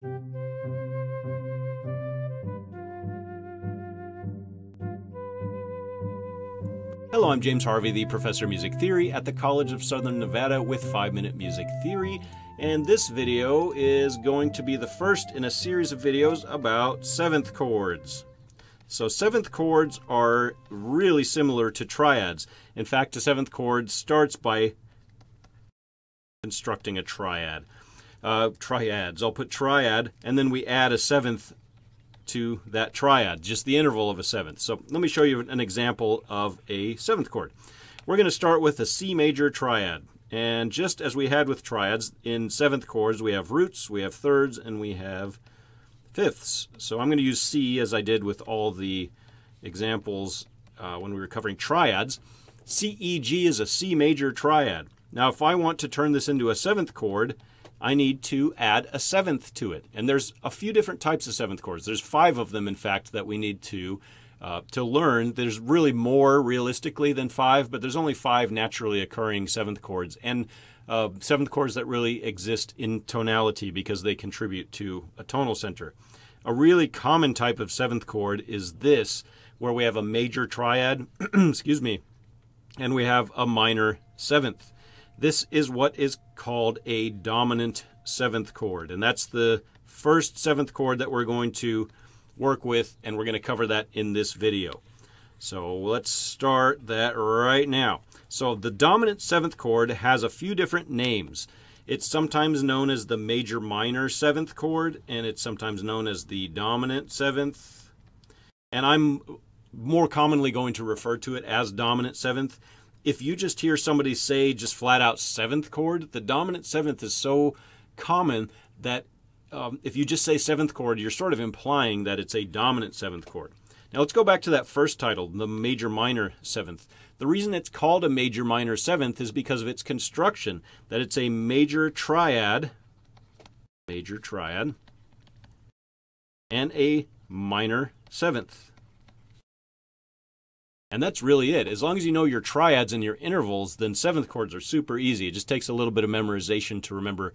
Hello, I'm James Harvey, the professor of music theory at the College of Southern Nevada with 5-Minute Music Theory, and this video is going to be the first in a series of videos about seventh chords. So seventh chords are really similar to triads. In fact, a seventh chord starts by constructing a triad. Triads. I'll put triad, and then we add a seventh to that triad, just the interval of a seventh. So let me show you an example of a seventh chord. We're going to start with a C major triad. And just as we had with triads, in seventh chords we have roots, we have thirds, and we have fifths. So I'm going to use C as I did with all the examples when we were covering triads. C, E, G is a C major triad. Now if I want to turn this into a seventh chord, I need to add a seventh to it. And there's a few different types of seventh chords. There's 5 of them, in fact, that we need to learn. There's really more realistically than 5, but there's only 5 naturally occurring seventh chords. And seventh chords that really exist in tonality because they contribute to a tonal center. A really common type of seventh chord is this, where we have a major triad, excuse me, and we have a minor seventh. This is what is called a dominant seventh chord, and that's the first seventh chord that we're going to work with, and we're going to cover that in this video. So let's start that right now. So the dominant seventh chord has a few different names. It's sometimes known as the major minor seventh chord, and it's sometimes known as the dominant seventh, and I'm more commonly going to refer to it as dominant seventh. If you just hear somebody say just flat out seventh chord, the dominant seventh is so common that if you just say seventh chord, you're sort of implying that it's a dominant seventh chord. Now let's go back to that first title, the major minor seventh. The reason it's called a major minor seventh is because of its construction, that it's a major triad, and a minor seventh. And that's really it. As long as you know your triads and your intervals, then seventh chords are super easy. It just takes a little bit of memorization to remember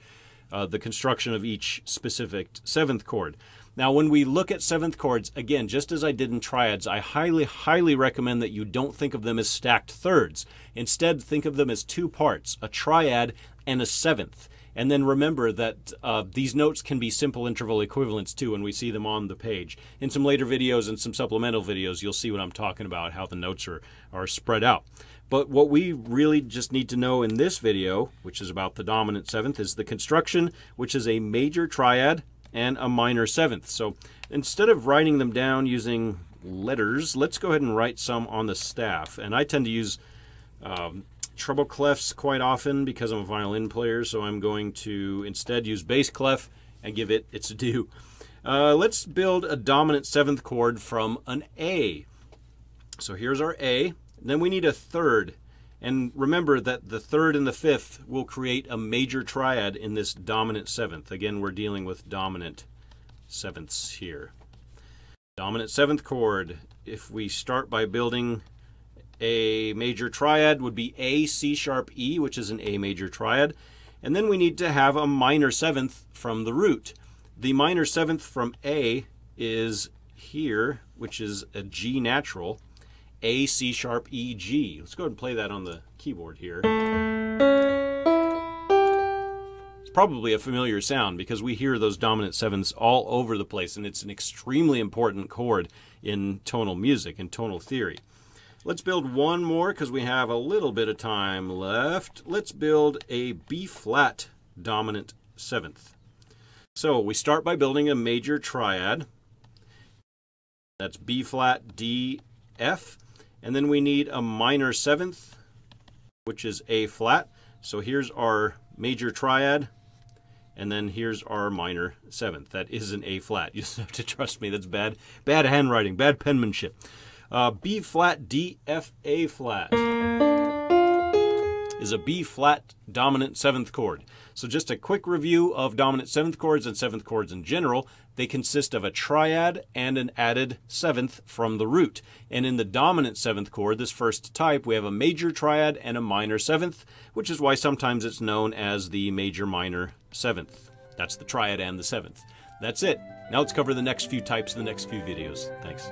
the construction of each specific seventh chord. Now, when we look at seventh chords, again, just as I did in triads, I highly, highly recommend that you don't think of them as stacked thirds. Instead, think of them as 2 parts, a triad and a seventh. And then remember that these notes can be simple interval equivalents too, and we see them on the page. In some later videos and some supplemental videos, you'll see what I'm talking about, how the notes are spread out. But what we really just need to know in this video, which is about the dominant seventh, is the construction, which is a major triad and a minor seventh. So instead of writing them down using letters, let's go ahead and write some on the staff. And I tend to use treble clefs quite often because I'm a violin player, so I'm going to instead use bass clef and give it its due. Let's build a dominant seventh chord from an A. So here's our A. Then we need a third. And remember that the third and the fifth will create a major triad in this dominant seventh. Again, we're dealing with dominant sevenths here. Dominant seventh chord, if we start by building a major triad, would be A, C sharp, E, which is an A major triad. And then we need to have a minor seventh from the root. The minor seventh from A is here, which is a G natural. A, C sharp, E, G. Let's go ahead and play that on the keyboard here. It's probably a familiar sound because we hear those dominant sevenths all over the place, and it's an extremely important chord in tonal music and tonal theory. Let's build one more because we have a little bit of time left. Let's build a B flat dominant seventh. So we start by building a major triad. That's B flat, D, F. And then we need a minor seventh, which is A flat. So here's our major triad. And then here's our minor seventh. That is an A flat. You just have to trust me. That's bad handwriting, bad penmanship. B flat, D, F, A flat is a B flat dominant seventh chord. So just a quick review of dominant seventh chords and seventh chords in general. They consist of a triad and an added seventh from the root. And in the dominant seventh chord, this first type, we have a major triad and a minor seventh, which is why sometimes it's known as the major minor seventh. That's the triad and the seventh. That's it. Now let's cover the next few types in the next few videos. Thanks.